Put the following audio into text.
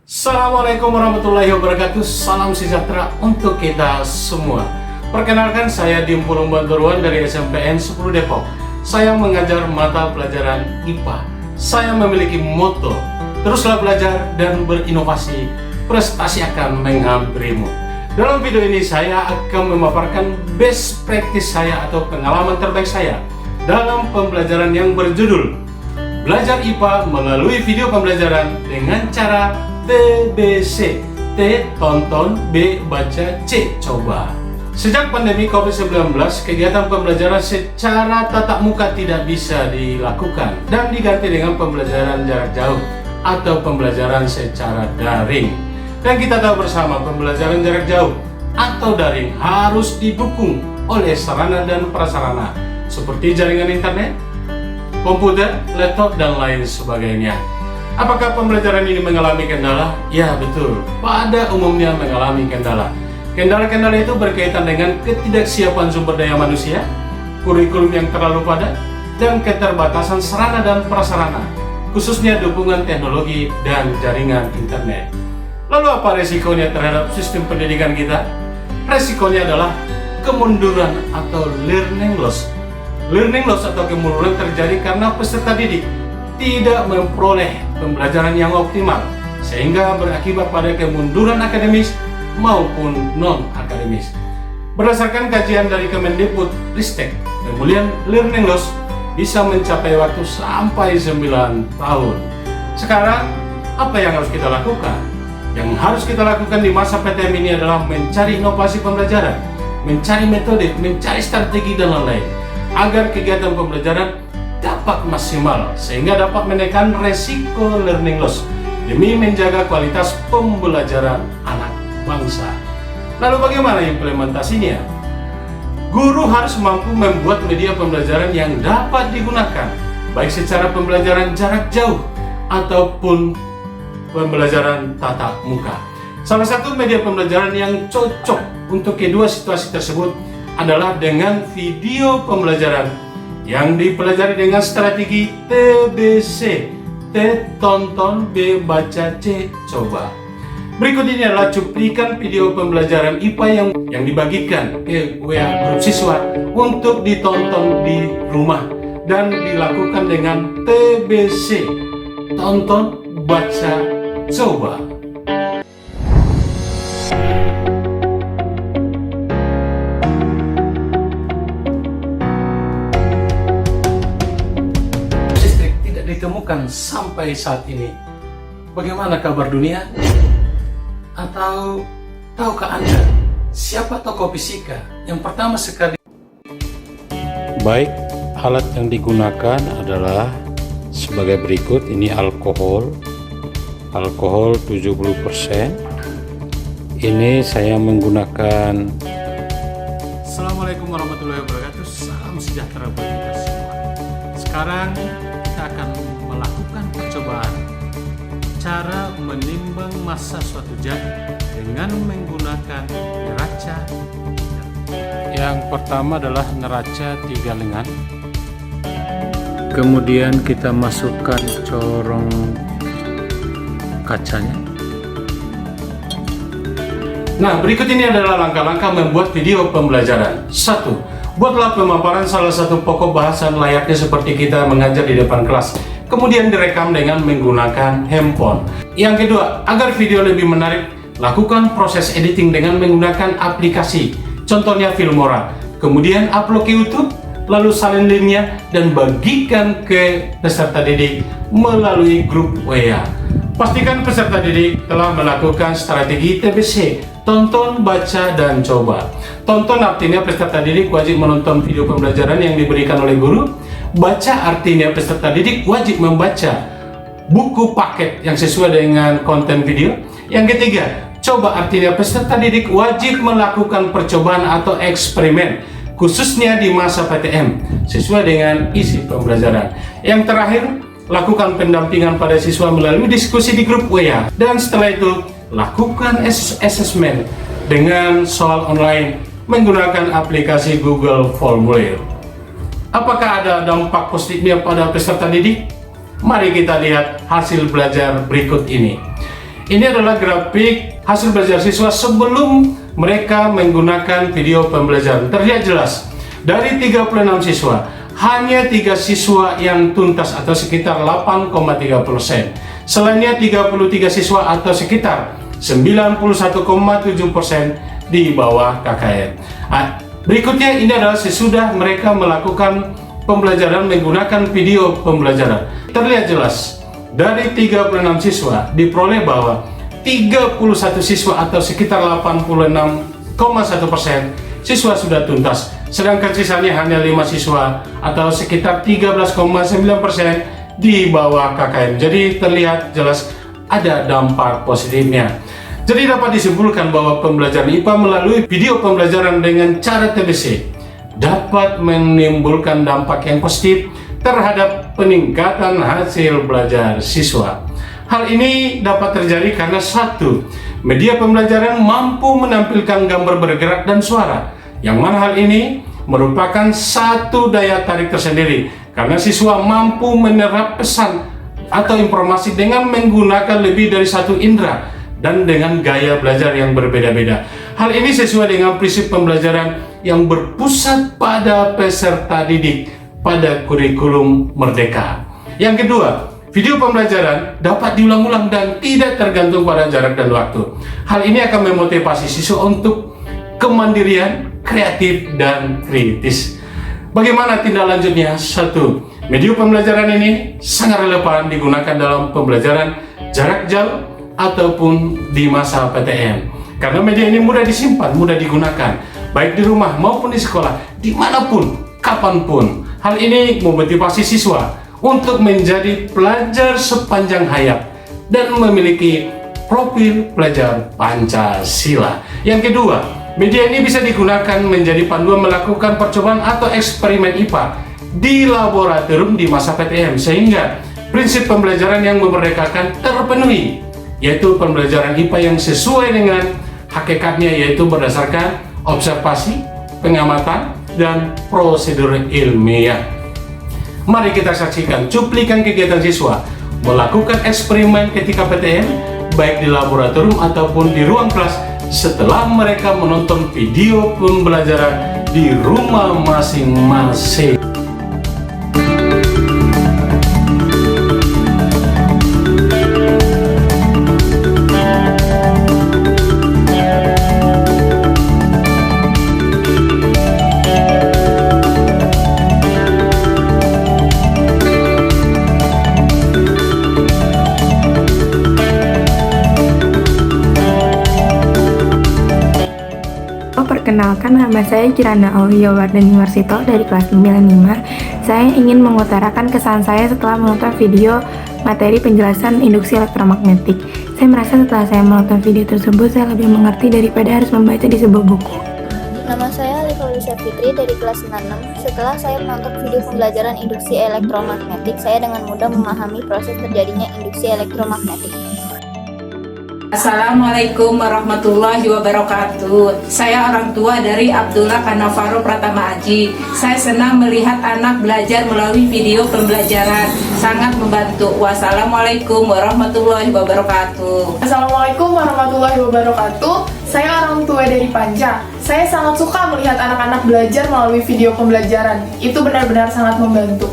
Assalamualaikum warahmatullahi wabarakatuh. Salam sejahtera untuk kita semua. Perkenalkan, saya Dimpulung Banturuan dari SMPN 10 Depok. Saya mengajar mata pelajaran IPA. Saya memiliki motto, teruslah belajar dan berinovasi, prestasi akan menghampirimu. Dalam video ini saya akan memaparkan best practice saya atau pengalaman terbaik saya dalam pembelajaran yang berjudul Belajar IPA melalui video pembelajaran dengan cara TBC, T tonton, B baca, C coba. Sejak pandemi COVID-19, kegiatan pembelajaran secara tatap muka tidak bisa dilakukan dan diganti dengan pembelajaran jarak jauh atau pembelajaran secara daring. Dan kita tahu bersama, pembelajaran jarak jauh atau daring harus didukung oleh sarana dan prasarana seperti jaringan internet, komputer, laptop, dan lain sebagainya. Apakah pembelajaran ini mengalami kendala? Ya, betul. Pada umumnya mengalami kendala. Kendala-kendala itu berkaitan dengan ketidaksiapan sumber daya manusia, kurikulum yang terlalu padat, dan keterbatasan sarana dan prasarana, khususnya dukungan teknologi dan jaringan internet. Lalu apa resikonya terhadap sistem pendidikan kita? Resikonya adalah kemunduran atau learning loss. Learning loss atau kemunduran terjadi karena peserta didik tidak memperoleh pembelajaran yang optimal, sehingga berakibat pada kemunduran akademis maupun non-akademis. Berdasarkan kajian dari Kemendikbud Ristek, kemudian learning loss bisa mencapai waktu sampai 9 tahun. Sekarang, apa yang harus kita lakukan? Yang harus kita lakukan di masa PTM ini adalah mencari inovasi pembelajaran, mencari metode, mencari strategi, dan lain-lain, agar kegiatan pembelajaran dapat maksimal sehingga dapat menekan resiko learning loss demi menjaga kualitas pembelajaran anak bangsa. Lalu bagaimana implementasinya? Guru harus mampu membuat media pembelajaran yang dapat digunakan baik secara pembelajaran jarak jauh ataupun pembelajaran tatap muka. Salah satu media pembelajaran yang cocok untuk kedua situasi tersebut adalah dengan video pembelajaran yang dipelajari dengan strategi TBC, T tonton, B baca, C coba. Berikut ini adalah cuplikan video pembelajaran IPA yang dibagikan ke WA grup siswa untuk ditonton di rumah dan dilakukan dengan TBC, tonton, baca, coba. Ditemukan sampai saat ini. Bagaimana kabar dunia? Atau tahukah Anda siapa tokoh fisika yang pertama sekali? Baik, alat yang digunakan adalah sebagai berikut. Ini alkohol 70%. Ini saya menggunakan. Assalamualaikum warahmatullahi wabarakatuh. Salam sejahtera buat kita semua. Sekarang kita akan melakukan percobaan cara menimbang massa suatu zat dengan menggunakan neraca. Yang pertama adalah neraca 3 lengan. Kemudian kita masukkan corong kacanya. Nah, berikut ini adalah langkah-langkah membuat video pembelajaran. 1. Buatlah pemaparan salah satu pokok bahasan layaknya seperti kita mengajar di depan kelas. Kemudian direkam dengan menggunakan handphone. Yang kedua, agar video lebih menarik, lakukan proses editing dengan menggunakan aplikasi. Contohnya Filmora. Kemudian upload ke YouTube, lalu salin linknya dan bagikan ke peserta didik melalui grup WA. Pastikan peserta didik telah melakukan strategi TBC, tonton, baca, dan coba. Tonton artinya peserta didik wajib menonton video pembelajaran yang diberikan oleh guru. Baca artinya peserta didik wajib membaca buku paket yang sesuai dengan konten video. Yang ketiga, coba artinya peserta didik wajib melakukan percobaan atau eksperimen, khususnya di masa PTM, sesuai dengan isi pembelajaran. Yang terakhir, lakukan pendampingan pada siswa melalui diskusi di grup WA. Dan setelah itu, lakukan assessment dengan soal online menggunakan aplikasi Google Formulir. Apakah ada dampak positifnya pada peserta didik? Mari kita lihat hasil belajar berikut ini. Ini adalah grafik hasil belajar siswa sebelum mereka menggunakan video pembelajaran. Terlihat jelas, dari 36 siswa, hanya 3 siswa yang tuntas atau sekitar 8,3%. Selainnya 33 siswa atau sekitar 91,7% di bawah KKN. Berikutnya ini adalah sesudah mereka melakukan pembelajaran menggunakan video pembelajaran. Terlihat jelas, dari 36 siswa diperoleh bahwa 31 siswa atau sekitar 86,1% siswa sudah tuntas, sedangkan sisanya hanya 5 siswa atau sekitar 13,9% di bawah KKN. Jadi terlihat jelas ada dampak positifnya. Jadi dapat disimpulkan bahwa pembelajaran IPA melalui video pembelajaran dengan cara TBC dapat menimbulkan dampak yang positif terhadap peningkatan hasil belajar siswa. Hal ini dapat terjadi karena satu, media pembelajaran mampu menampilkan gambar bergerak dan suara, yang mana hal ini merupakan satu daya tarik tersendiri karena siswa mampu menyerap pesan atau informasi dengan menggunakan lebih dari satu indera dan dengan gaya belajar yang berbeda-beda. Hal ini sesuai dengan prinsip pembelajaran yang berpusat pada peserta didik pada kurikulum Merdeka. Yang kedua, video pembelajaran dapat diulang-ulang dan tidak tergantung pada jarak dan waktu. Hal ini akan memotivasi siswa untuk kemandirian, kreatif, dan kritis. Bagaimana tindak lanjutnya? 1. Video pembelajaran ini sangat relevan digunakan dalam pembelajaran jarak jauh ataupun di masa PTM. Karena media ini mudah disimpan, mudah digunakan, baik di rumah maupun di sekolah, dimanapun, kapanpun. Hal ini memotivasi siswa untuk menjadi pelajar sepanjang hayat dan memiliki profil pelajar Pancasila. Yang kedua, media ini bisa digunakan menjadi panduan melakukan percobaan atau eksperimen IPA di laboratorium di masa PTM, sehingga prinsip pembelajaran yang memerdekakan terpenuhi, yaitu pembelajaran IPA yang sesuai dengan hakikatnya, yaitu berdasarkan observasi, pengamatan, dan prosedur ilmiah. Mari kita saksikan cuplikan kegiatan siswa melakukan eksperimen ketika PTM, baik di laboratorium ataupun di ruang kelas, setelah mereka menonton video pembelajaran di rumah masing-masing. Perkenalkan, nama saya Kirana Aulia Wardani Warsito dari kelas 95. Saya ingin mengutarakan kesan saya setelah menonton video materi penjelasan induksi elektromagnetik. Saya merasa setelah saya menonton video tersebut, saya lebih mengerti daripada harus membaca di sebuah buku. Nama saya Alifa Lucia Fitri dari kelas 96. Setelah saya menonton video pembelajaran induksi elektromagnetik, saya dengan mudah memahami proses terjadinya induksi elektromagnetik. Assalamualaikum warahmatullahi wabarakatuh. Saya orang tua dari Abdullah Kanavaro Pratama Aji. Saya senang melihat anak belajar melalui video pembelajaran. Sangat membantu. Wassalamualaikum warahmatullahi wabarakatuh. Assalamualaikum warahmatullahi wabarakatuh. Saya orang tua dari Panja. Saya sangat suka melihat anak-anak belajar melalui video pembelajaran. Itu benar-benar sangat membantu.